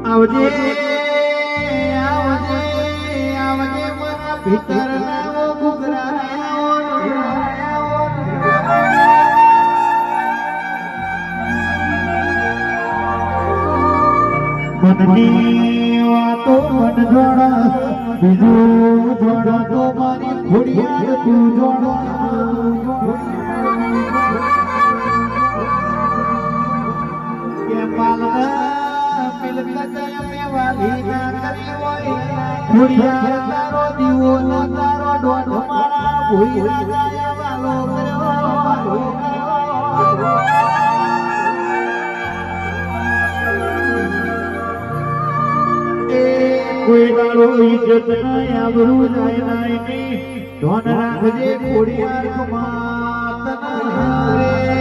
આવજે આવજે આવજે મારા ભીતર નાવો ઘુઘરાયો મનની વાતો મન જોડા બીજું જોડો તો મારી ખોડિયાર તું જોડો કે પાલના ખોડિયાર તારો દીવો ના તારો દોઢ મારા ભૂઈ રાજા વાલો એ કોઈ દાડો ઇજ્જત ના આબરૂ જાય નાય ની ધોન રાખજે ખોડિયાર કમાત ના રે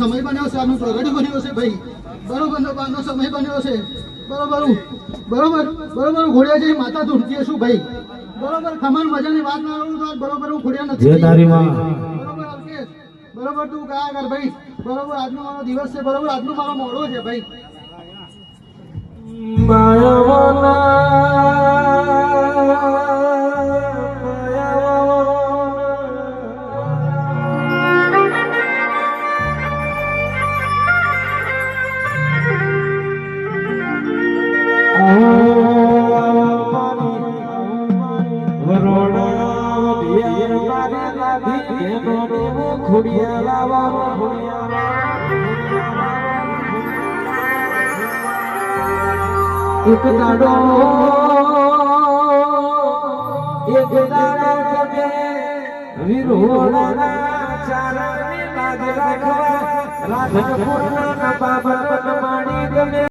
સમય બન્યો છે આનું પ્રગટ બન્યો છે ભાઈ બરોબર નો સમય બન્યો છે બરોબર બરોબર બરોબર ઘોડિયાજી માતા ધૂળતી શું ભાઈ બરોબર ખમણ મજાની વાત ના આવું તો બરોબર હું ઘોડિયા નથી બરોબર અલ્કેશ બરોબર તું કયા કર ભાઈ બરોબર આજનો મારો દિવસ છે બરોબર આજનો મારો મોડો છે ભાઈ એક દાડો તમે વિરોળના ચારણની લાજ રાખવા રાજપૂતના બાબા માણી ગમે